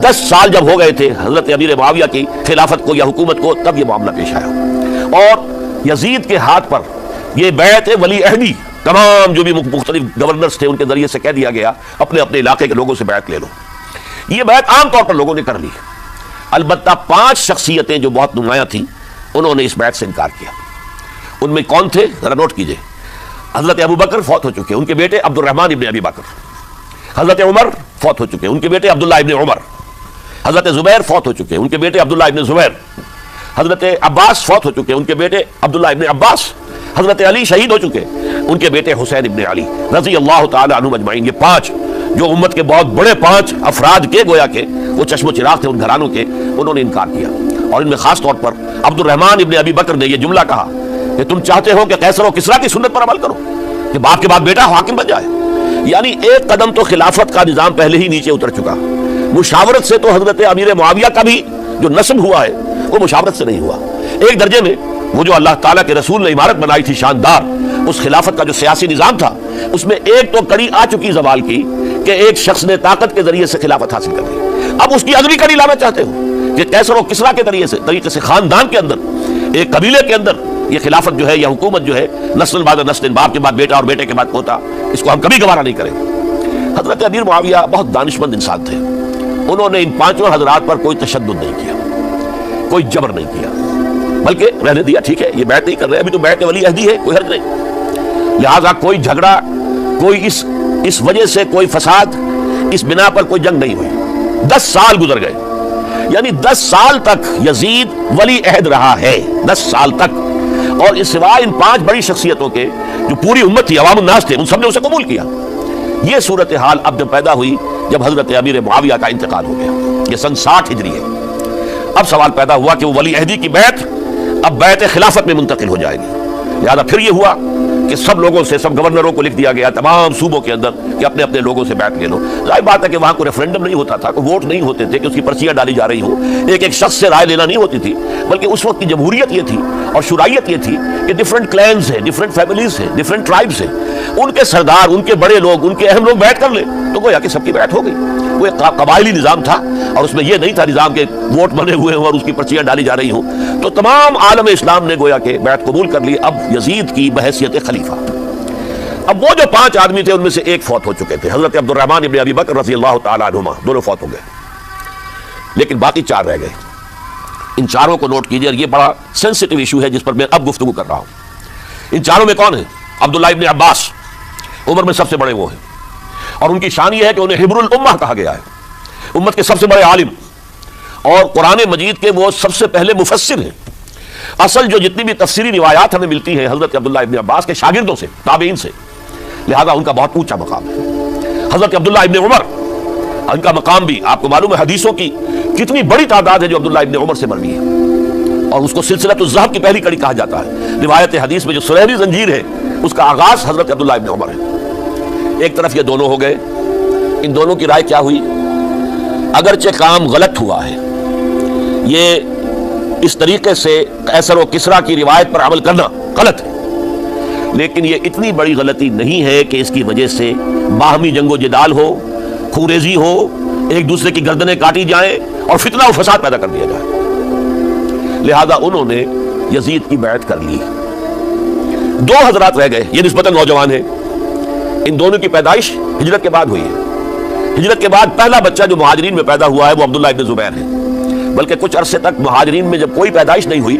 10 سال جب ہو گئے تھے حضرت امیر معاویہ کی خلافت کو یا حکومت کو، تب یہ معاملہ پیش آیا اور یزید کے ہاتھ پر یہ بیعت ولی عہدی تمام جو بھی مختلف گورنرز تھے ان کے ذریعے سے کہہ دیا گیا اپنے اپنے علاقے کے لوگوں سے بیعت لے لو۔ یہ بیعت عام طور پر لوگوں نے کر لی، البتہ 5 شخصیتیں جو بہت نمایاں تھیں انہوں نے اس بیعت سے انکار کیا۔ ان میں کون تھے ذرا نوٹ کیجئے۔ حضرت ابو بکر فوت ہو چکے، ان کے بیٹے عبد الرحمن ابن ابی بکر۔ حضرت عمر فوت ہو چکے، ان کے بیٹے عبداللہ ابن عمر۔ حضرت زبیر فوت ہو چکے، ان کے بیٹے عبداللہ ابن زبیر۔ حضرت عباس فوت ہو چکے، ان کے بیٹے عبداللہ ابن عباس۔ حضرت علی شہید ہو چکے، ان کے بیٹے حسین ابن علی رضی اللہ تعالی عنہم اجمعین۔ یہ 5 جو امت کے بہت بڑے 5 افراد کے گویا کہ وہ چشم و چراغ تھے ان گھرانوں کے، انہوں نے انکار کیا۔ اور ان میں خاص طور پر عبد الرحمن ابن ابی بکر نے یہ جملہ کہا کہ تم چاہتے ہو کہ قیصر و کسریٰ کی سنت پر عمل کرو کہ باپ کے بعد بیٹا حاکم بن جائے، یعنی ایک قدم تو خلافت کا نظام پہلے ہی نیچے اتر چکا۔ مشاورت سے تو حضرت امیر معاویہ کا بھی جو نسب ہوا ہے وہ مشاورت سے نہیں ہوا۔ ایک درجے میں وہ جو اللہ تعالیٰ کے رسول نے عمارت بنائی تھی شاندار، اس خلافت کا جو سیاسی نظام تھا اس میں ایک تو کڑی آ چکی زوال کی کہ ایک شخص نے طاقت کے ذریعے سے خلافت حاصل کر لی۔ اب اس کی اگلی کڑی لانا چاہتے ہو کہ قیصر و کسریٰ کے طریقے سے خاندان کے اندر، ایک قبیلے کے اندر یہ خلافت جو ہے یا حکومت جو ہے نسل بعد نسل، باپ کے بعد بیٹا اور بیٹے کے بعد پوتا، اس کو ہم کبھی گوارا نہیں کریں گے۔ حضرت امیر معاویہ بہت دانشمند انسان تھے، انہوں نے ان 5 حضرات پر کوئی تشدد نہیں کیا، کوئی جبر نہیں کیا، بلکہ رہنے دیا، ٹھیک ہے یہ بیعت نہیں کر رہے، ابھی تو بیعت ولی عہدی ہے، کوئی حرج نہیں۔ لہٰذا کوئی جھگڑا، کوئی اس وجہ سے کوئی فساد، اس بنا پر کوئی جنگ نہیں ہوئی۔ 10 سال گزر گئے، یعنی 10 سال تک یزید ولی عہد رہا ہے، 10 سال تک، اور اس سوائے ان 5 بڑی شخصیتوں کے جو پوری امت تھی، عوام الناس تھے، ان سب نے اسے قبول کیا۔ یہ صورتحال اب جب پیدا ہوئی جب حضرت امیر معاویہ کا انتقال ہو گیا، یہ سن 60 ہجری ہے۔ اب سوال پیدا ہوا کہ وہ ولی عہدی کی بیعت اب بیعت خلافت میں منتقل ہو جائے گی۔ لہٰذا پھر یہ ہوا کہ سب لوگوں سے، سب گورنروں کو لکھ دیا گیا تمام صوبوں کے اندر کہ اپنے اپنے لوگوں سے بیعت لے لو۔ ظاہر بات ہے کہ وہاں کوئی ریفرنڈم نہیں ہوتا تھا، کوئی ووٹ نہیں ہوتے تھے کہ اس کی پرچیاں ڈالی جا رہی ہوں، ایک ایک شخص سے رائے لینا نہیں ہوتی تھی، بلکہ اس وقت کی جمہوریت یہ تھی اور شرائعت یہ تھی کہ ڈفرنٹ کلینز ہیں، ڈفرنٹ فیملیز ہیں، ڈفرنٹ ٹرائبس ہیں، ان کے سردار، ان کے بڑے لوگ، ان کے اہم لوگ بیعت کر لیں تو گویا کہ سب کی بیعت ہو گئی۔ وہ ایک قبائلی نظام تھا اور اس میں یہ نہیں تھا نظام کے ووٹ بنے ہوئے ہوں اور اس کی پرچیاں ڈالی جا رہی ہوں۔ تو تمام عالم اسلام نے گویا کہ بیعت قبول کر لی اب یزید کی بحیثیت خلیفہ۔ اب وہ جو 5 آدمی تھے ان میں سے ایک فوت ہو چکے تھے، حضرت عبد الرحمن ابن ابی بکر رضی اللہ تعالیٰ عنہما، دونوں فوت ہو گئے، لیکن باقی 4 رہ گئے۔ ان 4 کو نوٹ کیجئے، یہ بڑا سینسٹیو ایشو ہے جس پر میں اب گفتگو کر رہا ہوں۔ ان 4 میں کون ہیں؟ عبداللہ ابن عباس، عمر میں سب سے بڑے وہ ہیں، اور ان کی شان یہ ہے کہ انہیں حبر الامہ کہا گیا ہے، امت کے سب سے بڑے عالم، اور قرآن مجید کے وہ سب سے پہلے مفسر ہیں۔ اصل جو جتنی بھی تفسیری روایات ہمیں ملتی ہیں حضرت عبداللہ ابن عباس کے شاگردوں سے، تابعین سے، لہذا ان کا بہت اونچا مقام ہے۔ حضرت عبداللہ ابن عمر، ان کا مقام بھی آپ کو معلوم ہے، حدیثوں کی کتنی بڑی تعداد ہے جو عبداللہ ابن عمر سے مروی ہے، اور اس کو سلسلۃ الذہب کی پہلی کڑی کہا جاتا ہے۔ روایت حدیث میں جو سنہری زنجیر ہے اس کا آغاز حضرت عبداللہ ابن عمر ہے۔ ایک طرف یہ دونوں ہو گئے، ان دونوں کی رائے کیا ہوئی؟ اگرچہ کام غلط ہوا ہے، یہ اس طریقے سے قیصر و کسریٰ کی روایت پر عمل کرنا غلط ہے، لیکن یہ اتنی بڑی غلطی نہیں ہے کہ اس کی وجہ سے باہمی جنگ و جدال ہو، خوریزی ہو، ایک دوسرے کی گردنیں کاٹی جائیں اور فتنہ و فساد پیدا کر دیا جائے۔ لہذا انہوں نے یزید کی بیعت کر لی۔ 2 حضرات رہ گئے، یہ نسبتاً نوجوان ہیں، ان دونوں کی پیدائش ہجرت کے بعد ہوئی ہے۔ ہجرت کے بعد پہلا بچہ جو مہاجرین میں پیدا ہوا ہے وہ عبداللہ ابن زبیر ہے، بلکہ کچھ عرصے تک مہاجرین میں جب کوئی پیدائش نہیں ہوئی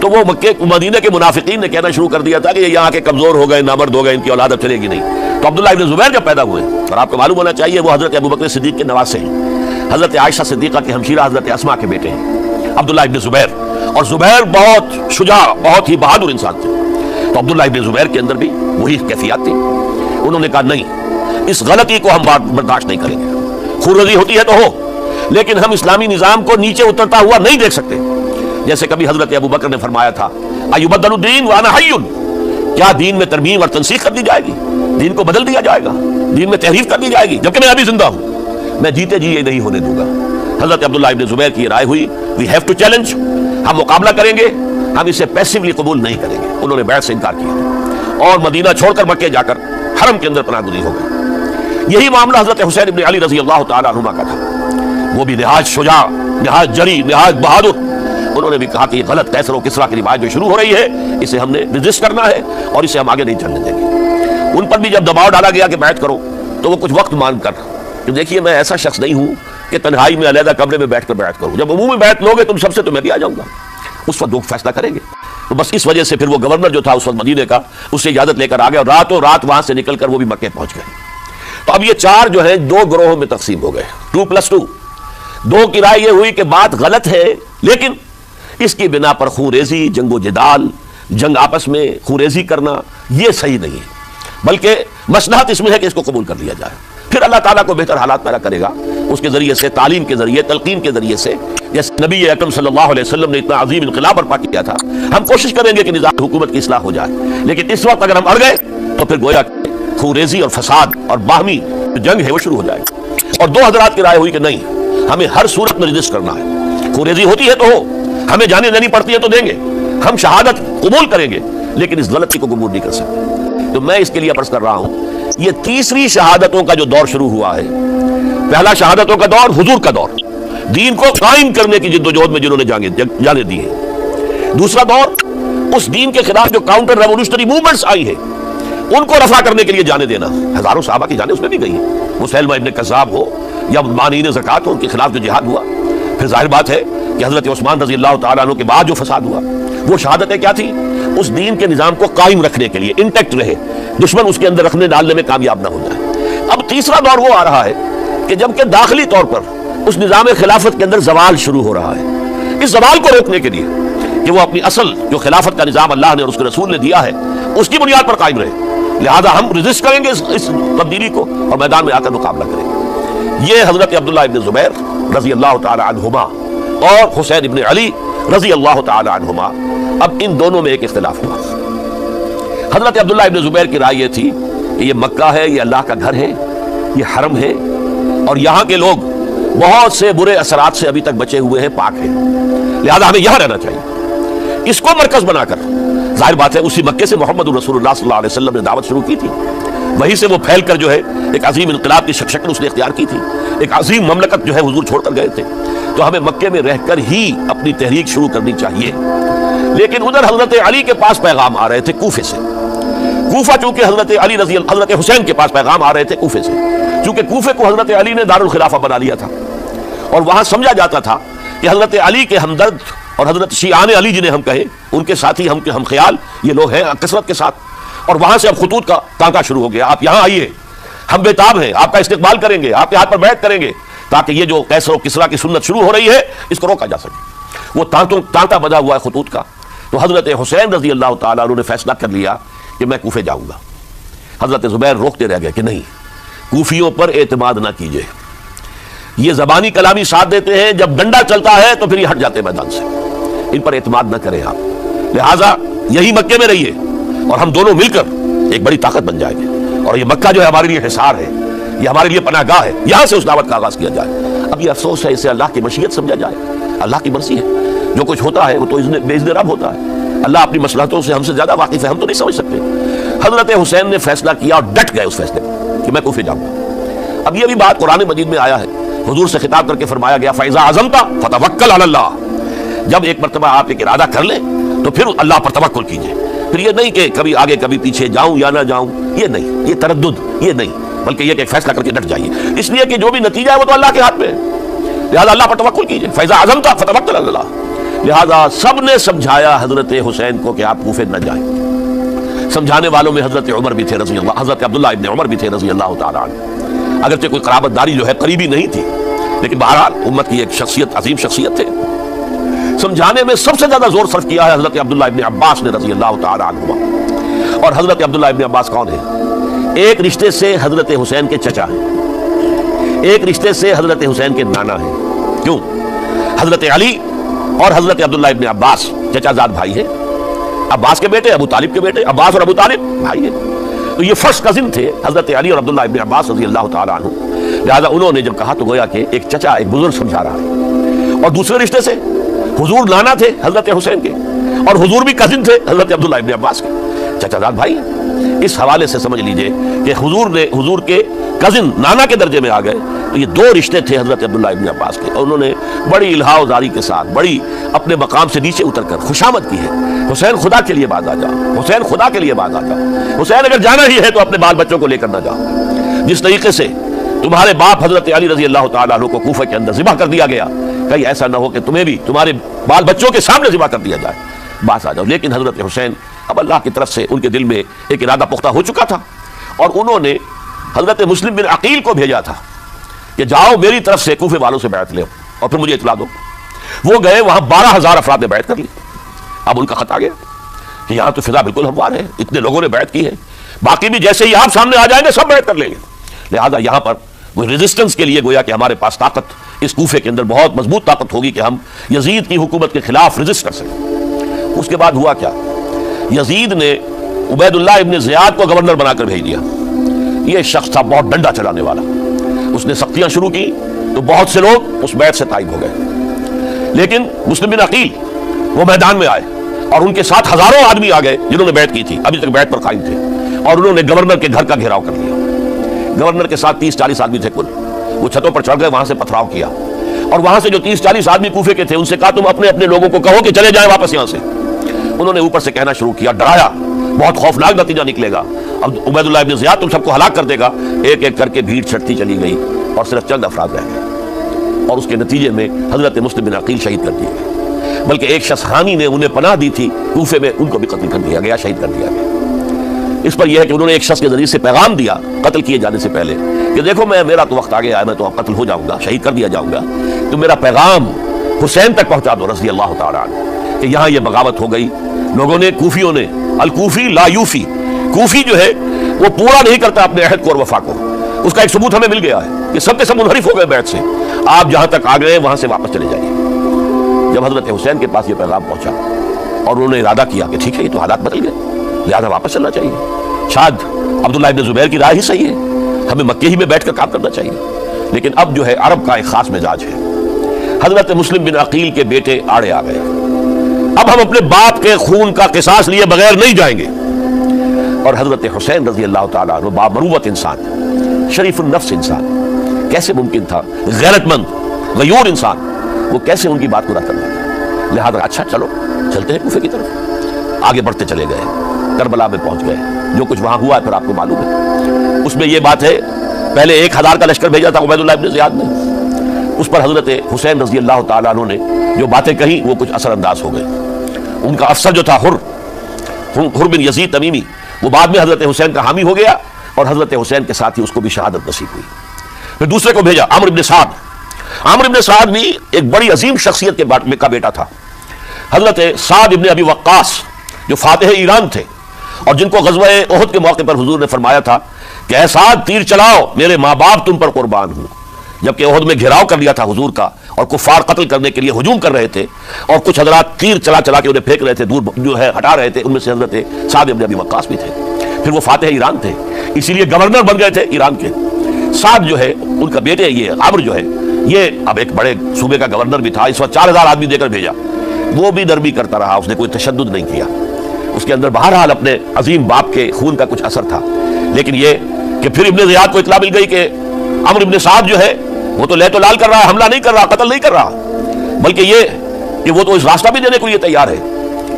تو وہ مدینہ کے منافقین نے کہنا شروع کر دیا تھا کہ یہ یہاں کے کمزور ہو گئے، نامرد ہو گئے، ان کی اولاد اب چلے گی نہیں۔ تو عبداللہ ابن زبیر جب پیدا ہوئے، اور آپ کو معلوم ہونا چاہیے وہ حضرت ابوبکر صدیق کے نواسے ہیں، حضرت عائشہ صدیقہ کے ہمشیرہ حضرت اسماء کے بیٹے ہیں عبداللہ ابن زبیر، اور زبیر بہت شجاع، بہت ہی بہادر انسان تھے۔ تو عبداللہ ابن زبیر کے اندر بھی وہی کیفیات تھی۔ انہوں نے کہا نہیں، اس غلطی کو ہم برداشت نہیں کریں گے، خورزی ہوتی ہے تو ہو، لیکن ہم اسلامی نظام کو نیچے اترتا ہوا نہیں دیکھ سکتے۔ جیسے کبھی حضرت ابوبکر نے فرمایا تھا ایبدل الدین وانا حی، کیا دین میں ترمیم اور تنسیخ کر دی جائے گی، دین کو بدل دیا جائے گا، دین میں تحریف کر دی جائے گی جبکہ میں ابھی زندہ ہوں، میں جیتے جی یہ نہیں ہونے دوں گا۔ حضرت عبداللہ ابن زبیر کی رائے ہوئی وی ہیو ٹو چیلنج، ہم مقابلہ کریں گے، ہم اسے پیسیولی قبول نہیں کریں گے۔ انہوں نے بیعت سے انکار کیا اور مدینہ چھوڑ کر مکے جا کر حرم کے اندر پناہ گزین ہو گئے۔ یہی معاملہ حضرت حسین ابن علی رضی اللہ تعالیٰ عنہما کا تھا، وہ بھی نہایت شجاع، نہایت جری، نہایت بہادر، انہوں نے بھی کہا کہ یہ غلط کیسر و کسریٰ کی روایت جو شروع ہو رہی ہے اسے ہم نے رجسٹ کرنا ہے اور اسے ہم آگے نہیں چلنے دیں گے۔ ان پر بھی جب دباؤ ڈالا گیا کہ بیعت کرو تو وہ کچھ وقت مانگ کر کہ دیکھیے میں ایسا شخص نہیں ہوں کہ تنہائی میں علیحدہ کمرے میں بیٹھ کر بیعت کروں، جب عمومی بیعت لوگے تم سب سے تو میں بھی آ جاؤں گا، اس وقت لوگ فیصلہ کریں گے۔ تو بس اس وجہ سے پھر وہ گورنر جو تھا اس وقت مدینے کا، اس سے اجازت لے کر آ گئے اور راتوں رات وہاں سے نکل کر وہ بھی مکے پہنچ گئے۔ تو اب یہ چار جو ہیں دو گروہوں میں تقسیم ہو گئے، 2+2۔ دو کی رائے یہ ہوئی کہ بات غلط ہے لیکن اس کی بنا پر خون ریزی، جنگ و جدال، جنگ آپس میں خون ریزی کرنا یہ صحیح نہیں ہے، بلکہ مصلحت اس میں ہے کہ اس کو قبول کر لیا جائے، پھر اللہ تعالیٰ کو بہتر حالات پیدا کرے گا اس کے ذریعے سے، تعلیم کے ذریعے، تلقین کے ذریعے سے، جیسے نبی اکرم صلی اللہ علیہ وسلم نے اتنا عظیم انقلاب برپا کیا تھا۔ ہم کوشش کریں گے کہ نظام حکومت کی اصلاح ہو جائے، لیکن اس وقت اگر ہم اڑ گئے تو پھر گویا خون ریزی اور فساد اور باہمی جنگ ہے وہ شروع ہو جائے گی۔ اور دو حضرات کی رائے ہوئی کہ نہیں، ہمیں ہر صورت میں رجسٹ کرنا ہے، خون ریزی ہوتی ہے تو ہو، ہمیں جانے دینی پڑتی ہے تو دیں گے، ہم شہادت قبول کریں گے لیکن اس غلطی کو قبول نہیں کر سکتے۔ تو میں اس کے لیے عرض کر رہا ہوں یہ تیسری شہادتوں کا جو دور شروع ہوا ہے، پہلا شہادتوں کا دور حضور کا دور، دین کو قائم کرنے کی جدوجہد میں جنہوں نے جانے دی ہے۔ دوسرا دور اس دین کے خلاف جو کاؤنٹر ریولوشنری موومنٹس آئی ہیں ان کو رفع کرنے کے لیے جانے دینا، ہزاروں صحابہ کی جانیں اس میں بھی گئی ہیں، مسیلمہ ابن کذاب ہو یا مانعین زکوٰۃ ہو، ان کے خلاف جو جہاد ہوا۔ پھر ظاہر بات ہے کہ حضرت عثمان رضی اللہ تعالیٰ عنہ کے بعد جو فساد ہوا وہ شہادتیں کیا تھی؟ اس دین کے نظام کو قائم رکھنے کے لیے، انٹیکٹ رہے، دشمن اس کے اندر رکھنے ڈالنے میں کامیاب نہ ہو جائے۔ اب تیسرا دور وہ آ رہا ہے کہ جبکہ داخلی طور پر اس نظام خلافت کے اندر زوال شروع ہو رہا ہے، اس زوال کو روکنے کے لیے کہ وہ اپنی اصل جو خلافت کا نظام اللہ نے اور اس کے رسول نے دیا ہے اس کی بنیاد پر قائم رہے، لہذا ہم رجسٹ کریں گے اس تبدیلی کو اور میدان میں آ کر مقابلہ کریں گے۔ یہ حضرت عبداللہ ابن زبیر رضی اللہ تعالی عنہما اور حسین ابن علی رضی اللہ تعالی عنہما، اب ان دونوں میں ایک اختلاف ہوا۔ حضرت عبداللہ ابن زبیر کی رائے یہ تھی کہ یہ مکہ ہے، یہ اللہ کا گھر ہے، یہ حرم ہے اور یہاں کے لوگ بہت سے برے اثرات سے ابھی تک بچے ہوئے ہیں، پاک ہیں، لہذا ہمیں یہاں رہنا چاہیے۔ اس کو مرکز بنا کر ظاہر بات ہے اسی مکے سے محمد رسول اللہ صلی اللہ علیہ وسلم نے دعوت شروع کی تھی، وہیں سے وہ پھیل کر جو ہے ایک عظیم انقلاب کی شکل اس نے اختیار کی تھی، ایک عظیم مملکت جو ہے حضور چھوڑ کر گئے تھے، تو ہمیں مکے میں رہ کر ہی اپنی تحریک شروع کرنی چاہیے۔ لیکن ادھر حضرت علی کے پاس پیغام آ رہے تھے کوفے سے، کوفہ چونکہ حضرت حسین کے پاس پیغام آ رہے تھے کوفے سے، چونکہ کوفے کو حضرت علی نے دارالخلافہ بنا لیا تھا اور وہاں سمجھا جاتا تھا کہ حضرت علی کے ہمدرد اور حضرت شیعان علی جنہیں ہم کہیں ان کے ساتھی ہم خیال یہ لوگ ہیں کثرت کے ساتھ، اور وہاں سے اب خطوط کا تانکا شروع ہو گیا، آپ یہاں آئیے، ہم بےتاب ہیں، آپ کا استقبال کریں گے، آپ کے ہاتھ پر بیعت کریں گے تاکہ یہ جو کیسر و کسریٰ کی سنت شروع ہو رہی ہے اس کو روکا جا سکے۔ وہ تانتا بدا ہوا ہے خطوط کا۔ تو حضرت حسین رضی اللہ تعالیٰ عنہ نے فیصلہ کر لیا کہ میں کوفے جاؤں گا۔ حضرت زبیر روکتے رہ گئے کہ نہیں، کوفیوں پر اعتماد نہ کیجیے، یہ زبانی کلامی ساتھ دیتے ہیں، جب ڈنڈا چلتا ہے تو پھر یہ ہٹ جاتے ہیں میدان سے، ان پر اعتماد نہ کریں آپ، لہٰذا یہی مکے میں رہیے اور ہم دونوں مل کر ایک بڑی طاقت بن جائیں گے، اور یہ مکہ جو ہے ہمارے لیے حصار ہے، یہ ہمارے لیے پناہ گاہ ہے، یہاں سے اس دعوت کا آغاز کیا جائے۔ اب یہ افسوس ہے اسے اللہ کی مشیت سمجھا جائے، اللہ کی مرضی ہے، جو کچھ ہوتا ہے وہ تو بے اذن رب ہوتا ہے، اللہ اپنی مصلحتوں سے ہم سے زیادہ واقف ہے، ہم تو نہیں سمجھ سکتے۔ حضرت حسین نے فیصلہ کیا اور ڈٹ گئے اس فیصلے پر کہ میں کوفے جاؤں گا۔ اب یہ بھی بات قرآن مجید میں آیا ہے، حضور سے خطاب کر کے فرمایا گیا فَإِذَا عَزَمْتَ فَتَوَكَّلْ عَلَى اللَّهِ، جب ایک مرتبہ آپ ایک ارادہ کر لیں تو پھر اللہ پر توکل کیجئے، پھر یہ نہیں کہ کبھی آگے کبھی پیچھے جاؤں یا نہ جاؤں، یہ نہیں، یہ تردد یہ نہیں، بلکہ یہ کہ ایک فیصلہ کر کے ڈٹ جائیے، اس لیے کہ جو بھی نتیجہ ہے وہ تو اللہ کے ہاتھ میں ہے، لہذا اللہ پر توکل کیجئے۔ فَإِذَا عَزَمْتَ فَتَوَكَّلْ عَلَى اللَّهِ، لہذا سب نے سمجھایا حضرت حسین کو کہ آپ کوفے نہ جائیں۔ سمجھانے والوں میں حضرت عمر بھی تھے رضی اللہ، حضرت عبداللہ ابن عمر بھی تھے رضی اللہ تعالیٰ عنہ، اگرچہ کوئی قرابت داری جو ہے قریبی نہیں تھی، لیکن بہرحال امت کی ایک شخصیت، عظیم شخصیت تھے۔ سمجھانے میں سب سے زیادہ زور صرف کیا ہے حضرت عبداللہ ابن عباس نے رضی اللہ تعالیٰ عنہما۔ اور حضرت عبداللہ ابن عباس کون ہیں؟ ایک رشتے سے حضرت حسین کے چچا ہیں، ایک رشتے سے حضرت حسین کے نانا ہیں۔ کیوں؟ حضرت علی اور حضرت عبداللہ ابن عباس چچا زاد بھائی ہیں، عباس کے بیٹے، ابو طالب کے بیٹے، عباس اور ابو طالب بھائی ہیں، تو یہ فرسٹ کزن تھے حضرت علی اور عبداللہ ابن عباس رضی اللہ تعالیٰ عنہ، لہذا انہوں نے جب کہا تو گویا کہ ایک چچا ایک بزرگ سمجھا رہا ہے، اور دوسرے رشتے سے حضور نانا تھے حضرت حسین کے، اور حضور بھی کزن تھے حضرت عبداللہ ابن عباس کے، چچا زاد بھائی ہیں۔ اس حوالے سے سمجھ لیجئے کہ حضور کے کزن نانا کے درجے میں آ گئے. تو یہ دو رشتے تھے حضرت عبداللہ ابن عباس کے, اور انہوں نے بڑی الہا و زاری کے ساتھ بڑی اپنے مقام سے نیچے اتر کر خوشامد کی ہے. حسین خدا کے لیے باز آ جاؤ, حسین خدا کے لیے باز آ جاؤ, حسین اگر جانا ہی ہے تو اپنے بال بچوں کو لے کر نہ جاؤ. جس طریقے سے تمہارے باپ حضرت علی رضی اللہ تعالیٰ عنہ کو کوفہ کے اندر ذبح کر دیا گیا, کہیں ایسا نہ ہو کہ تمہیں بھی تمہارے بال بچوں کے سامنے ذبح کر دیا جائے, باز آ جاؤ. لیکن حضرت حسین اب اللہ کی طرف سے ان کے دل میں ایک ارادہ پختہ ہو چکا تھا, اور انہوں نے حضرت مسلم بن عقیل کو بھیجا تھا کہ جاؤ میری طرف سے کوفے والوں سے بیعت لے اور پھر مجھے اطلاع دو. وہ گئے, وہاں 12,000 افراد نے بیعت کر لی. اب ان کا خط آ گیا کہ یہاں تو فضا بالکل ہموار ہے, اتنے لوگوں نے بیعت کی ہے, باقی بھی جیسے ہی آپ سامنے آ جائیں گے سب بیعت کر لیں گے. لہذا یہاں پر وہ ریزسٹنس کے لیے گویا کہ ہمارے پاس طاقت اس کوفے کے اندر بہت مضبوط طاقت ہوگی کہ ہم یزید کی حکومت کے خلاف ریزسٹ کر سکیں. اس کے بعد ہوا کیا, یزید نے عبید اللہ ابن زیاد کو گورنر بنا کر بھیج دیا. یہ شخص تھا بہت ڈنڈا چلانے والا, اس نے سختیاں شروع کی تو بہت سے لوگ اس بیعت سے تائب ہو گئے. لیکن مسلم بن عقیل وہ میدان میں آئے اور ان کے ساتھ ہزاروں آدمی آ گئے جنہوں نے بیعت کی تھی, ابھی تک بیعت پر قائم تھے, اور انہوں نے گورنر کے گھر کا گھیراؤ کر لیا. گورنر کے ساتھ 30-40 آدمی تھے کل, وہ چھتوں پر چڑھ گئے, وہاں سے پتھراؤ کیا, اور وہاں سے جو 30-40 آدمی کوفے کے تھے ان سے کہا تم اپنے اپنے لوگوں کو کہو کہ چلے جائیں واپس یہاں سے. انہوں نے اوپر سے کہنا شروع کیا, ڈرایا, بہت خوفناک نتیجہ نکلے گا, اب عبید اللہ ابن زیاد تم سب کو ہلاک کر دے گا. ایک ایک کر کے بھیڑ چھٹتی چلی گئی اور صرف چند افراد رہ گئے, اور اس کے نتیجے میں حضرت مسلم بن عقیل شہید کر دیے گئے. بلکہ ایک شخص حامی نے انہیں پناہ دی تھی کوفے میں, ان کو بھی قتل کر دیا گیا, شہید کر دیا گیا. اس پر یہ ہے کہ انہوں نے ایک شخص کے ذریعے سے پیغام دیا قتل کیے جانے سے پہلے کہ دیکھو میرا تو وقت آ گیا ہے, میں تو اب قتل ہو جاؤں گا, شہید کر دیا جاؤں گا, تو میرا پیغام حسین تک پہنچا دو رضی اللہ تعالیٰ عنہ کہ یہاں یہ بغاوت ہو گئی. لوگوں نے, کوفیوں نے, الکوفی لا یوفی, کوفی جو ہے وہ پورا نہیں کرتا اپنے عہد کو اور وفا کو, اس کا ایک ثبوت ہمیں مل گیا ہے کہ سب کے سب منحرف ہو گئے بیعت سے, آپ جہاں تک آ گئے وہاں سے واپس چلے جائیے. جب حضرت حسین کے پاس یہ پیغام پہنچا اور انہوں نے ارادہ کیا کہ ٹھیک ہے یہ تو حالات بدل گئے, لہذا واپس چلنا چاہیے, شاید عبداللہ ابن زبیر کی رائے ہی صحیح ہے, ہمیں مکے ہی میں بیٹھ کر کام کرنا چاہیے. لیکن اب جو ہے عرب کا ایک خاص مزاج ہے. حضرت مسلم بن عقیل کے بیٹے آڑے آ گئے, اب ہم اپنے باپ کے خون کا قصاص لیے بغیر نہیں جائیں گے. اور حضرت حسین رضی اللہ تعالیٰ عنہ بامروت انسان, شریف النفس انسان, کیسے ممکن تھا, غیرت مند غیور انسان, وہ کیسے ان کی بات کو رد کر دیا. لہذا اچھا چلو چلتے ہیں کوفے کی طرف. آگے بڑھتے چلے گئے, کربلا میں پہنچ گئے. جو کچھ وہاں ہوا ہے پھر آپ کو معلوم ہے. اس میں یہ بات ہے, پہلے 1000 کا لشکر بھیجا تھا عبید اللہ ابن زیاد نے, اس پر حضرت حسین رضی اللہ تعالیٰ عنہ نے جو باتیں کہیں وہ کچھ اثر انداز ہو گئے. ان کا افسر جو تھا حر بن یزید تمیمی, وہ بعد میں حضرت حسین کا حامی ہو گیا, اور حضرت حسین کے ساتھ ہی اس کو بھی شہادت نصیب ہوئی. پھر دوسرے کو بھیجا عمرو بن سعد. عمرو بن سعد بھی ایک بڑی عظیم شخصیت کا بیٹا تھا. حضرت سعد ابن ابی وقاص جو فاتح ایران تھے, اور جن کو غزوہ احد کے موقع پر حضور نے فرمایا تھا کہ اے سعد تیر چلاؤ, میرے ماں باپ تم پر قربان ہوں. جبکہ احد میں گھیراؤ کر لیا تھا حضور کا, اور کفار قتل کرنے کے لیے ہجوم کر رہے تھے, اور کچھ حضرات تیر چلا چلا کے انہیں پھینک رہے تھے, دور جو ہے ہٹا رہے تھے. ان میں سے حضرت سعد ابن ابی وقاص بھی تھے. پھر وہ فاتح ایران تھے, اسی لیے گورنر بن گئے تھے ایران کے. سعد جو ہے ان کا بیٹے, یہ عمرو جو ہے یہ اب ایک بڑے صوبے کا گورنر بھی تھا. اس وقت 4000 آدمی دے کر بھیجا, وہ بھی نرمی کرتا رہا, اس نے کوئی تشدد نہیں کیا. اس کے اندر بہرحال اپنے عظیم باپ کے خون کا کچھ اثر تھا. لیکن یہ کہ پھر ابن زیاد کو اطلاع مل گئی کہ عمرو ابن سعد جو ہے وہ تو لے تو لال کر رہا ہے, حملہ نہیں کر رہا, قتل نہیں کر رہا, بلکہ یہ کہ وہ تو اس راستہ بھی دینے کو لیے تیار ہے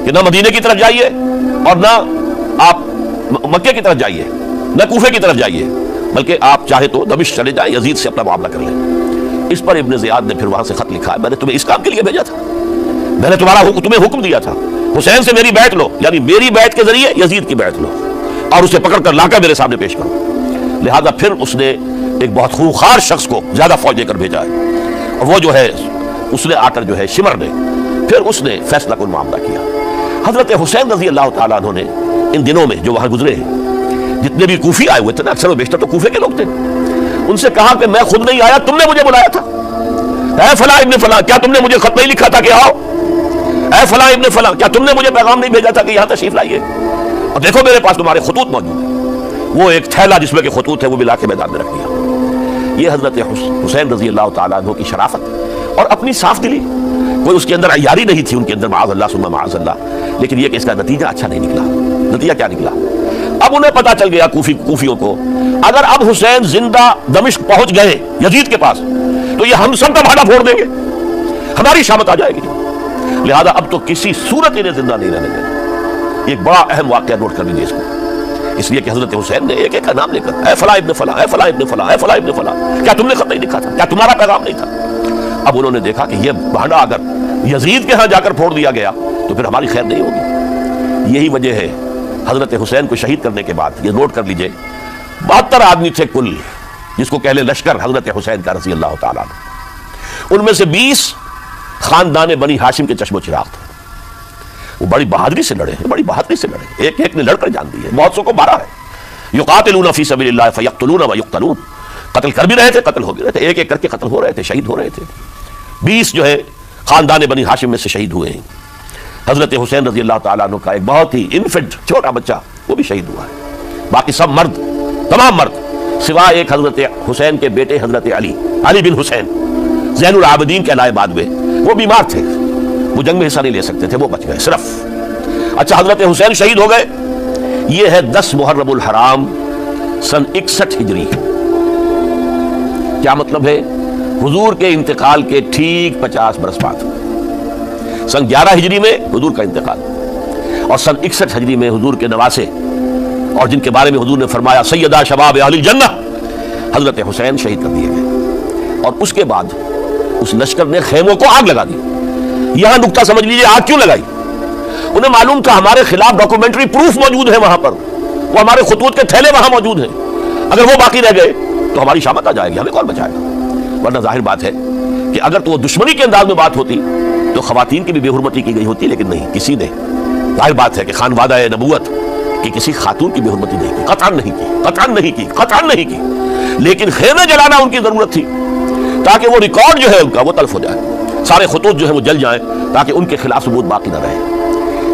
کہ نہ مدینے کی طرف جائیے اور نہ آپ مکے کی طرف جائیے, نہ کوفے کی طرف جائیے, بلکہ آپ چاہے تو دمشق چلے جائیں, یزید سے اپنا معاملہ کر لیں. اس پر ابن زیاد نے پھر وہاں سے خط لکھا ہے, میں نے تمہیں اس کام کے لیے بھیجا تھا, میں نے تمہیں حکم دیا تھا حسین سے میری بیعت لو, یعنی میری بیعت کے ذریعے یزید کی بیعت لو, اور اسے پکڑ کر لا کر میرے سامنے پیش کرو. لہذا پھر اس نے ایک بہت خونخوار شخص کو زیادہ فوج دے کر بھیجا ہے, اور وہ جو ہے اس نے آ کر جو ہے شمر نے پھر اس نے فیصلہ کن معاملہ کیا. حضرت حسین رضی اللہ تعالیٰ عنہ نے ان دنوں میں جو وہاں گزرے ہیں, جتنے بھی کوفی آئے ہوئے تھے نا, اکثر و بیشتر تو کوفے کے لوگ تھے, ان سے کہا کہ میں خود نہیں آیا, تم نے مجھے بلایا تھا. اے فلاں ابن فلاں, کیا تم نے مجھے خط نہیں لکھا تھا کہ آؤ؟ اے فلاں ابن فلاں, کیا تم نے مجھے پیغام نہیں بھیجا تھا کہ یہاں تشریف لائیے؟ اور دیکھو میرے پاس تمہارے خطوط موجود ہیں. وہ ایک تھیلا جس میں کہ خطوط ہے وہ بھی لا کے میدان میں رکھ دیا. یہ حضرت حسین رضی اللہ تعالیٰ عنہ کی شرافت اور اپنی صاف دلی, کوئی اس کے اندر عیاری نہیں تھی ان کے اندر, معاذ اللہ ثم معاذ اللہ. لیکن یہ کہ اس کا نتیجہ اچھا نہیں نکلا. نتیجہ کیا نکلا؟ اب انہیں پتا چل گیا کوفیوں کو اگر اب حسین زندہ دمشق پہنچ گئے یزید کے پاس تو یہ ہم سب کا بھاڑا پھوڑ دیں گے، ہماری شامت آ جائے گی، لہذا اب تو کسی صورت انہیں زندہ نہیں رہنے دینا۔ ایک بڑا اہم واقعہ نوٹ کر لیجیے اس کو، اس لیے کہ حضرت حسین نے ایک ایک کا نام لے کر اے فلاں ابن فلاں، اے فلاں ابن فلاں، اے فلاں ابن فلاں، کیا تم نے خط نہیں لکھا تھا؟ کیا تمہارا پیغام نہیں تھا؟ اب انہوں نے دیکھا کہ یہ بھانڈا اگر یزید کے ہاں جا کر پھوڑ دیا گیا تو پھر ہماری خیر نہیں ہوگی۔ یہی وجہ ہے حضرت حسین کو شہید کرنے کے بعد، یہ نوٹ کر لیجئے، 72 آدمی تھے کل، جس کو کہلے لشکر حضرت حسین کا رضی اللہ تعالیٰ عنہ، ان میں سے 20 خاندان بنی ہاشم کے چشم و چراغ تھے۔ وہ بڑی بہادری سے لڑے ہیں، بڑی بہادری سے لڑے، ایک ایک نے لڑ کر جان دی ہے، بہت سو کو مارا ہے۔ یقاتلون فی سبیل اللہ فیقتلون ویقتلون، قتل کر بھی رہے تھے، قتل ہو بھی رہے تھے، ایک ایک کر کے قتل ہو رہے تھے، شہید ہو رہے تھے۔ 20 جو ہے خاندان بنی ہاشم میں سے شہید ہوئے ہیں۔ حضرت حسین رضی اللہ تعالیٰ عنہ کا ایک بہت ہی انفنٹ چھوٹا بچہ وہ بھی شہید ہوا ہے۔ باقی سب مرد، تمام مرد، سوائے ایک حضرت حسین کے بیٹے حضرت علی بن حسین زین العابدین کے لائے بعد میں، وہ بیمار تھے، وہ جنگ میں حصہ نہیں لے سکتے تھے، وہ بچ گئے صرف۔ اچھا، حضرت حسین شہید ہو گئے، یہ ہے 10 محرم الحرام سن 61 ہجری۔ کیا مطلب ہے؟ حضور کے انتقال کے ٹھیک 50 برس بعد، سن 11 ہجری میں حضور کا انتقال، اور سن 61 ہجری میں حضور کے نواسے اور جن کے بارے میں حضور نے فرمایا سیدہ شباب اہل الجنہ، حضرت حسین شہید کر دیے گئے۔ اور اس کے بعد اس لشکر نے خیموں کو آگ لگا دی۔ یہاں نکتہ سمجھ لیجیے، آگ کیوں لگائی؟ انہیں معلوم تھا ہمارے خلاف ڈاکومنٹری پروف موجود ہے وہاں پر، وہ ہمارے خطوط کے تھیلے وہاں موجود ہیں، اگر وہ باقی رہ گئے تو ہماری شامت آ جائے گی، ہمیں کون بچائے گا؟ ورنہ ظاہر بات ہے کہ اگر تو وہ دشمنی کے انداز میں بات ہوتی تو خواتین کی بھی بے حرمتی کی گئی ہوتی، لیکن نہیں، کسی نے، ظاہر بات ہے کہ خان وعدہ نبوت کہ کسی خاتون کی بے حرمتی نہیں کی، قطعاً نہیں کی، قطعاً نہیں کی، قطعاً نہیں کی، لیکن خیمے جلانا ان کی ضرورت تھی تاکہ وہ ریکارڈ جو ہے ان کا وہ تلف ہو جائے، سارے خطوط جو ہے وہ جل جائیں تاکہ ان کے خلاف ثبوت باقی نہ رہے۔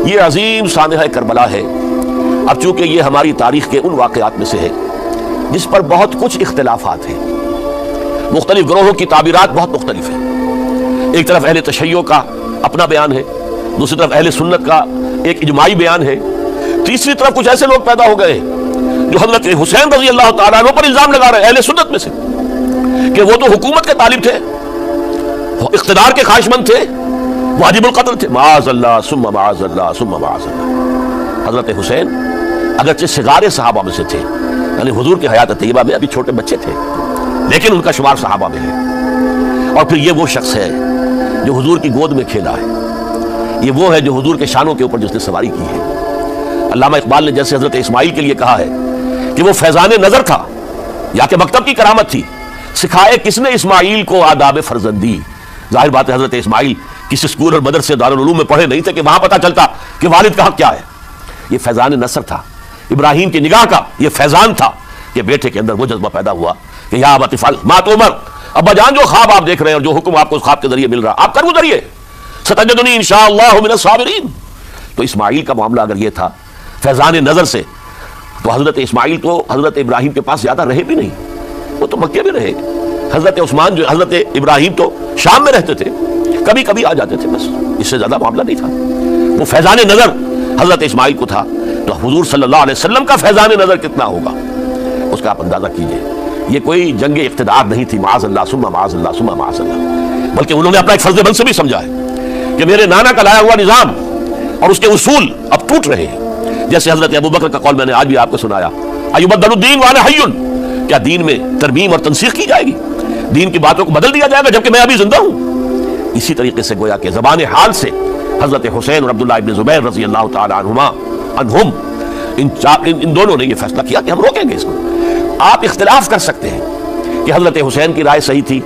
یہ عظیم سانحہ کربلا ہے۔ اب چونکہ یہ ہماری تاریخ کے ان واقعات میں سے ہے جس پر بہت کچھ اختلافات ہیں، مختلف گروہوں کی تعبیرات بہت مختلف ہیں۔ ایک طرف اہل تشیع کا اپنا بیان ہے، دوسری طرف اہل سنت کا ایک اجماعی بیان ہے، تیسری طرف کچھ ایسے لوگ پیدا ہو گئے جو حضرت حسین رضی اللہ تعالیٰ عنہ پر الزام لگا رہے ہیں اہل سنت میں سے کہ وہ تو حکومت کے طالب تھے، اقتدار کے خواہش مند تھے، واجب القتل تھے۔ معاذ اللہ ثم معاذ اللہ ثم معاذ اللہ۔ حضرت حسین اگرچہ صغار صحابہ میں سے تھے، یعنی حضور کی حیات طیبہ میں ابھی چھوٹے بچے تھے، لیکن ان کا شمار صحابہ میں ہے۔ اور پھر یہ وہ شخص ہے جو حضور کی گود میں کھیلا ہے، یہ وہ ہے جو حضور کے شانوں کے اوپر جس نے سواری کی ہے۔ علامہ اقبال نے جیسے حضرت اسماعیل کے لیے کہا ہے کہ وہ فیضان نظر تھا یا کہ مکتب کی کرامت تھی، سکھائے کس نے اسماعیل کو آداب فرزندی۔ ظاہر بات ہے حضرت اسماعیل کسی اسکول اور مدرسے دارالعلوم میں پڑھے نہیں تھے کہ وہاں پتہ چلتا کہ والد کا حق کیا ہے۔ یہ فیضان نصر تھا، ابراہیم کی نگاہ کا یہ فیضان تھا کہ بیٹے کے اندر وہ جذبہ پیدا ہوا کہ یا ابت افعل ما تؤمر، ابا جان جو خواب آپ دیکھ رہے ہیں اور جو حکم آپ کو خواب کے ذریعے مل رہا آپ کر گزریے، ستجدنی انشاءاللہ من الصابرین۔ تو اسماعیل کا معاملہ اگر یہ تھا فیضان نظر سے، تو حضرت اسماعیل تو حضرت ابراہیم کے پاس زیادہ رہے بھی نہیں، وہ تو مکے میں رہے۔ حضرت عثمان جو حضرت ابراہیم تو شام میں رہتے تھے، کبھی کبھی آ جاتے تھے، بس اس سے زیادہ معاملہ نہیں تھا۔ وہ فیضان نظر حضرت اسماعیل کو تھا، تو حضور صلی اللہ علیہ وسلم کا فیضان نظر کتنا ہوگا اس کا آپ اندازہ کیجئے۔ یہ کوئی جنگ اقتدار نہیں تھی، معاذ اللہ ثم معاذ اللہ ثم معاذ اللہ، بلکہ انہوں نے اپنا ایک فرض منصبی سمجھا ہے کہ میرے نانا کا لایا ہوا نظام اور اس کے اصول اب ٹوٹ رہے ہیں۔ جیسے حضرت ابو بکر کا قول میں نے آج بھی آپ کو سنایا، ایبدل الدین وانا حی، کیا دین میں ترمیم اور تنسیخ کی جائے گی، دین کی باتوں کو بدل دیا جائے گا جبکہ میں ابھی زندہ ہوں۔ اسی طریقے سے گویا کہ زبان حال سے حضرت حسین اور عبداللہ ابن زبیر رضی اللہ تعالی عنہم ان دونوں نے یہ فیصلہ کیا کہ ہم روکیں گے اس کو۔ آپ اختلاف کر سکتے ہیں کہ حضرت حسین کی رائے صحیح تھی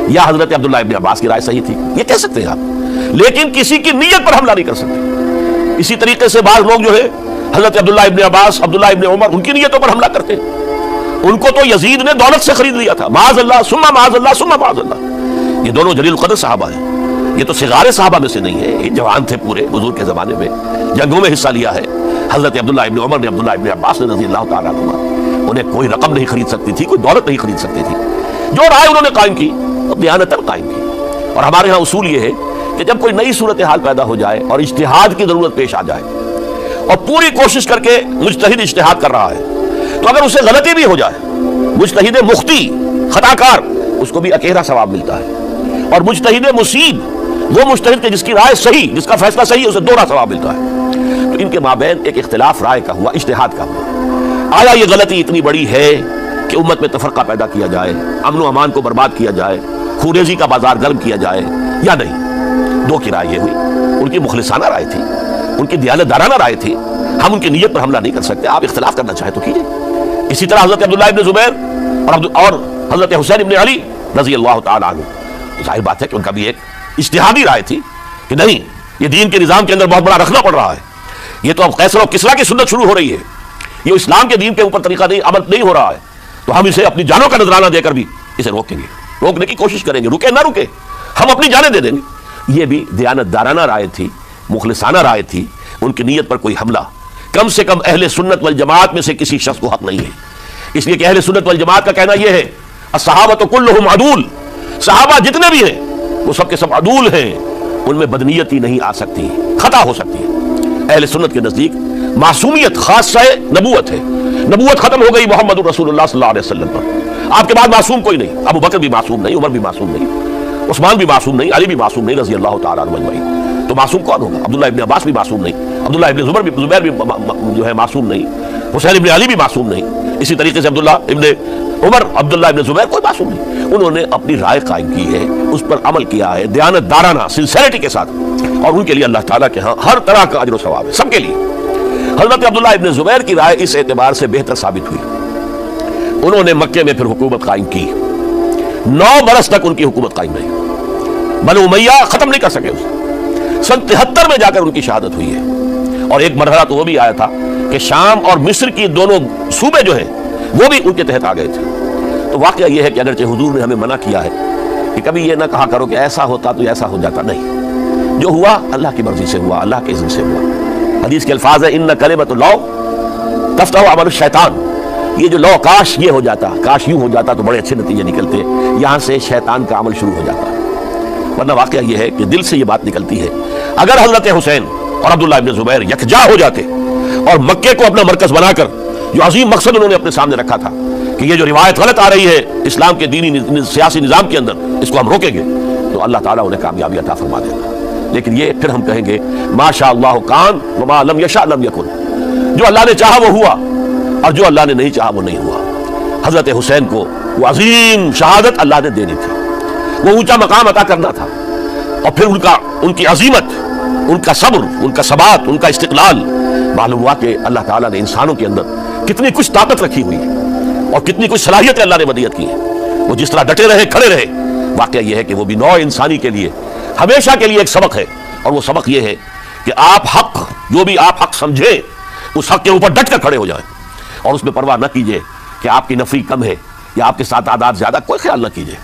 یا حضرت عبداللہ ابن عباس کی رائے صحیح تھی، یہ کہہ سکتے ہیں آپ، لیکن کسی کی نیت پر حملہ نہیں کر سکتے۔ اسی طریقے سے بعض لوگ جو ہے حضرت عبداللہ ابن عباس، عبداللہ ابن عمر، ان کی نیتوں پر حملہ کرتے ہیں۔ ان کو تو یزید نے دولت سے خرید لیا تھا، معاذ اللہ ثم معاذ اللہ ثم معاذ اللہ۔ یہ دونوں جلیل القدر صحابہ ہیں، یہ تو صغار صحابہ میں سے نہیں ہے، یہ جوان تھے پورے حضور کے زمانے میں، جنگوں میں حصہ لیا ہے۔ حضرت عبداللہ ابن عمر نے، عبداللہ ابن عباس نے رضی اللہ تعالیٰ عنہ، انہیں کوئی رقم نہیں خرید سکتی تھی، کوئی دولت نہیں خرید سکتی تھی۔ جو رائے انہوں نے قائم کی دیانتاً قائم کی۔ اور ہمارے ہاں اصول یہ ہے کہ جب کوئی نئی صورتحال پیدا ہو جائے اور اجتہاد کی ضرورت پیش آ جائے اور پوری کوشش کر کے مجتہد اجتہاد کر رہا ہے، تو اگر اسے غلطی بھی ہو جائے، مجتہد مخطی خطا کار، اس کو بھی اکیلا ثواب ملتا ہے، اور مجتہد مصیب وہ مجتہد کہ جس کی رائے صحیح، جس کا فیصلہ صحیح، اسے دوہرا ثواب ملتا ہے۔ تو ان کے مابین ایک اختلاف رائے کا ہوا، اجتہاد کا ہوا۔ آیا یہ غلطی اتنی بڑی ہے کہ امت میں تفرقہ پیدا کیا جائے، امن و امان کو برباد کیا جائے، خوریزی کا بازار گرم کیا جائے، یا نہیں؟ دو کی رائے یہ ہوئی، ان کی مخلصانہ رائے تھی، ان کی دیانتدارانہ رائے تھی، ہم ان کی نیت پر حملہ نہیں کر سکتے، آپ اختلاف کرنا چاہیں تو کیجئے۔ اسی طرح حضرت عبداللہ ابن زبیر اور حضرت حسین ابن علی رضی اللہ تعالی عنہ، ظاہر بات ہے کہ ان کا بھی ایک اجتہادی رائے تھی کہ نہیں، یہ دین کے نظام کے اندر بہت بڑا رکھنا پڑ رہا ہے، یہ تو اب قیصر و کسریٰ کی سنت شروع ہو رہی ہے، یہ اسلام کے دین کے اوپر طریقہ نہیں، عمل نہیں ہو رہا ہے، تو ہم اسے اپنی جانوں کا نذرانہ دے کر بھی اسے روکیں گے، روکنے کی کوشش کریں گے، رکے نہ رکے ہم اپنی جانیں دے دیں گے۔ یہ بھی دیانتدارانہ رائے تھی، مخلصانہ رائے تھی، ان کی نیت پر کوئی حملہ کم سے کم اہل سنت والجماعت میں سے کسی شخص کو حق نہیں ہے، اس لیے کہ اہل سنت والجماعت کا کہنا یہ ہے الصحابۃ کلھم عدول، صحابہ جتنے بھی ہیں وہ سب کے سب عدول ہیں، ان میں بدنیتی نہیں آ سکتی، خطا ہو سکتی ہے۔ اہل سنت کے نزدیک معصومیت خاصہ نبوت ہے، نبوت ختم ہو گئی محمد رسول اللہ صلی اللہ علیہ وسلم پر، آپ کے بعد معصوم کوئی نہیں، ابو بکر بھی معصوم نہیں، عمر بھی معصوم نہیں، عثمان بھی معصوم نہیں، علی بھی معصوم نہیں رضی اللہ تعالیٰ عنہ اجمعین، تو معصوم کون ہوگا؟ عبداللہ ابن عباس بھی معصوم نہیں، عبداللہ ابن زبیر بھی جو ہے معصوم نہیں، حسین ابن علی بھی معصوم نہیں، اسی طریقے سے عبداللہ ابن عمر، عبداللہ ابن زبیر کوئی معصوم نہیں، انہوں نے اپنی رائے قائم کی ہے، اس پر عمل کیا ہے دیانتدارانہ سنسیریٹی کے ساتھ، اور ان کے لیے اللہ تعالیٰ کے ہاں ہر طرح کا اجر و ثواب ہے سب کے لیے۔ حضرت عبداللہ ابن زبیر کی رائے اس اعتبار سے بہتر ثابت ہوئی، انہوں نے مکے میں پھر حکومت قائم کی، 9 برس تک ان کی حکومت قائم رہی، بنو امیہ ختم نہیں کر سکے اسے، سن 73 میں جا کر ان کی شہادت ہوئی ہے، اور ایک مرحلہ تو وہ بھی آیا تھا کہ شام اور مصر کی دونوں صوبے جو ہیں وہ بھی ان کے تحت آ گئے تھے۔ تو واقعہ یہ ہے کہ اگرچہ حضور نے ہمیں منع کیا ہے کہ کبھی یہ نہ کہا کرو کہ ایسا ہوتا تو ایسا ہو جاتا، نہیں، جو ہوا اللہ کی مرضی سے ہوا، اللہ کے اذن سے ہوا۔ حدیث کے الفاظ ہیں ان کلمۃ اللو تفتح عمل الشیطان، یہ جو لو کاش یہ ہو جاتا، کاش یوں ہو جاتا تو بڑے اچھے نتیجے نکلتے، یہاں سے شیطان کا عمل شروع ہو جاتا، ورنہ واقعہ یہ ہے کہ دل سے یہ بات نکلتی ہے۔ اگر حضرت حسین اور عبداللہ ابن زبیر یکجا ہو جاتے اور مکے کو اپنا مرکز بنا کر جو عظیم مقصد انہوں نے اپنے سامنے رکھا تھا کہ یہ جو روایت غلط آ رہی ہے اسلام کے دینی سیاسی نظام کے اندر، اس کو ہم روکیں گے، تو اللہ تعالیٰ انہیں کامیابی عطا فرما دے گا۔ لیکن یہ پھر ہم کہیں گے ما شاء اللہ کان وما لم یشاء لم یکن، جو اللہ نے چاہا وہ ہوا اور جو اللہ نے نہیں چاہا وہ نہیں ہوا۔ حضرت حسین کو وہ عظیم شہادت اللہ نے دینی تھی، وہ اونچا مقام عطا کرنا تھا، اور پھر ان کی عظیمت، ان کا صبر، ان کا ثبات، ان کا استقلال، معلوم ہوا کہ اللہ تعالیٰ نے انسانوں کے اندر کتنی کچھ طاقت رکھی ہوئی ہے اور کتنی کچھ صلاحیتیں اللہ نے ودیعت کی ہے، وہ جس طرح ڈٹے رہے، کھڑے رہے۔ واقعہ یہ ہے کہ وہ بھی نوع انسانی کے لیے ہمیشہ کے لیے ایک سبق ہے، اور وہ سبق یہ ہے کہ آپ حق، جو بھی آپ حق سمجھیں اس حق کے اوپر ڈٹ کر کھڑے ہو جائیں، اور اس میں پرواہ نہ کیجئے کہ آپ کی نفری کم ہے یا آپ کے ساتھ تعداد زیادہ، کوئی خیال نہ کیجئے،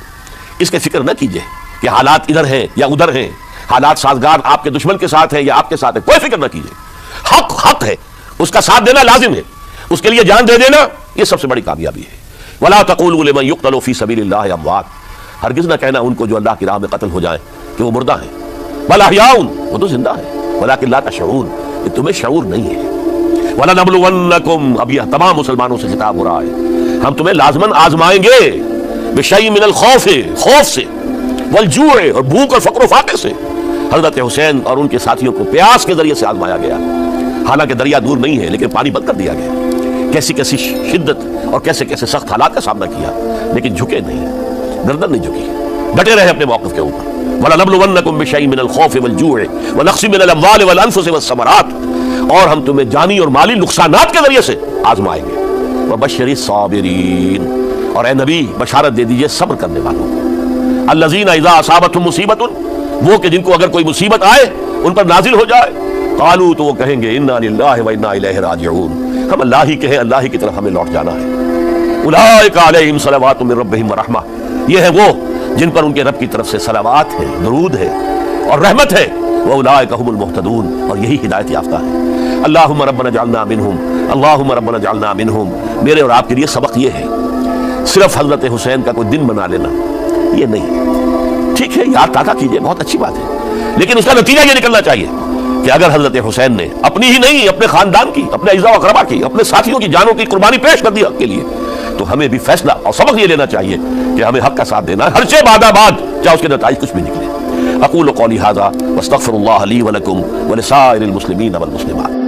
اس کے فکر نہ کیجئے کہ حالات ادھر ہیں یا ادھر ہیں، حالات سازگار آپ کے دشمن کے ساتھ ہیں یا آپ کے ساتھ ہے، کوئی فکر نہ کیجئے، حق حق ہے، اس کا ساتھ دینا لازم ہے، اس کے لیے جان دے دینا یہ سب سے بڑی کامیابی ہے۔ وَلَا تَقُولُوا لِمَن يُقْتَلُ فِي سَبِيلِ اللَّهِ أَمْوَاتٌ، ہرگز نہ کہنا ان کو جو اللہ کی راہ میں قتل ہو جائیں کہ وہ مردہ ہیں، بل احیاء، وہ تو زندہ ہیں، ولکن لا تشعرون، کہ تمہیں شعور نہیں ہے۔ وَلَنَبْلُوَنَّكُمْ، اب یہ تمام مسلمانوں سے خطاب ہو رہا ہے، ہم تمہیں لازماً آزمائیں گے، بِشَيْءٍ مِنَ الْخَوْفِ، خوف سے، وَالْجُوعِ، اور بھوک اور فقر و فاقے سے۔ حضرت حسین اور ان کے ساتھیوں کو پیاس کے ذریعے سے آزمایا گیا، حالانکہ دریا دور نہیں ہے لیکن پانی بند کر دیا گیا، کیسی کیسی شدت اور کیسے کیسے سخت حالات کا سامنا کیا، لیکن جھکے نہیں، گردن نہیں جھکی، ڈٹے رہے اپنے موقف کے اوپر۔ وَلَنَبْلُوَنَّكُمْ بِشَيْءٍ مِنَ الْخَوْفِ وَالْجُوعِ وَنَقْصٍ مِنَ الْأَمْوَالِ وَالْأَنفُسِ وَالثَّمَرَاتِ، اور ہم تمہیں جانی اور مالی نقصانات کے ذریعے سے آزمائیں گے۔ وَبَشِّرِ الصَّابِرِينَ، اور اے نبی بشارت دے دیجئے صبر کرنے والوں کو، الَّذِينَ إِذَا أَصَابَتْهُمْ مُصِيبَةٌ، وہ کہ جن کو اگر کوئی مصیبت آئے ان پر نازل ہو جائے، قالوا، تو وہ کہیں گے اِنَّا لِلَّهِ وَإِنَّا إِلَيْهِ راجعون، ہم اللہ ہی کے ہیں، اللہ ہی کی طرف ہمیں لوٹ جانا ہے۔ اولئک علیہم صلوات من ربہم ورحمہ، یہ ہے وہ جن پر ان کے رب کی طرف سے صلوات ہے، درود ہے اور رحمت ہے، واولئک هم المہتدون، اور یہی ہدایت یافتہ ہے۔ اللہم ربنا اجعلنا منہم، اللہم ربنا اجعلنا منہم، میرے اور آپ کے لیے سبق یہ ہے، صرف حضرت حسین کا کوئی دن بنا لینا یہ نہیں، ٹھیک ہے یاد تازہ کیجئے، بہت اچھی بات ہے، لیکن اس کا نتیجہ یہ نکلنا چاہیے کہ اگر حضرت حسین نے اپنی ہی نہیں اپنے خاندان کی، اپنے اعزاء و اقربا کی، اپنے ساتھیوں کی جانوں کی قربانی پیش کر دی حق کے لیے، تو ہمیں بھی فیصلہ اور سبق یہ لینا چاہیے کہ ہمیں حق کا ساتھ دینا ہے، ہر شے بعد چاہے اس کے نتائج کچھ بھی نکلے۔ اقول قولی ھذا واستغفر اللہ لی ولکم ولسائر المسلمین والمسلمات۔